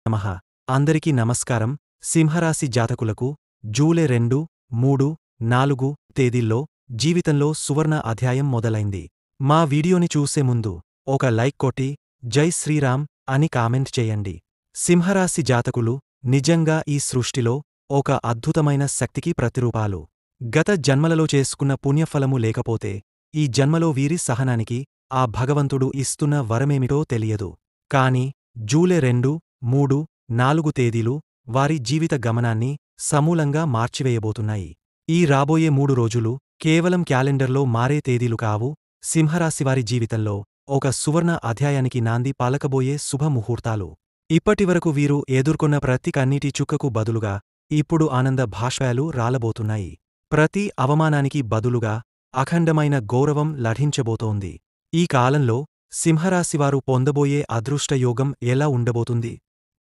నమః. అందరికీ నమస్కారం. సింహరాశి జాతకులకు జూలై 2, 3, 4 తేదీల్లో జీవితంలో సువర్ణ అధ్యాయం మొదలైంది. మా వీడియోని చూసే ముందు ఒక లైక్ కొట్టి జై శ్రీరామ్ అని కామెంట్ చేయండి. సింహరాశి జాతకులు నిజంగా ఈ సృష్టిలో ఒక అద్భుతమైన శక్తికి ప్రతిరూపాలు. గత జన్మలలో చేసుకున్న పుణ్యఫలము లేకపోతే ఈ జన్మలో వీరి సహనానికి ఆ భగవంతుడు ఇస్తున్న వరమేమిటో తెలియదు. కాని జూలై 2, 3, 4 తేదీలు వారి జీవిత గమనాన్ని సమూలంగా మార్చివేయబోతున్నాయి. ఈ రాబోయే 3 రోజులు కేవలం క్యాలెండర్లో మారే తేదీలు కావు, సింహరాశివారి జీవితంలో ఒక సువర్ణ అధ్యాయానికి నాంది పలకబోయే శుభముహూర్తాలు. ఇప్పటివరకు వీరు ఎదుర్కొన్న ప్రతి కన్నీటి చుక్కకు బదులుగా ఇప్పుడు ఆనంద బాష్పాలు రాలబోతున్నాయి. ప్రతి అవమానానికి బదులుగా అఖండమైన గౌరవం లభించబోతోంది. ఈ కాలంలో సింహరాశివారు పొందబోయే అదృష్టయోగం ఎలా ఉండబోతుంది?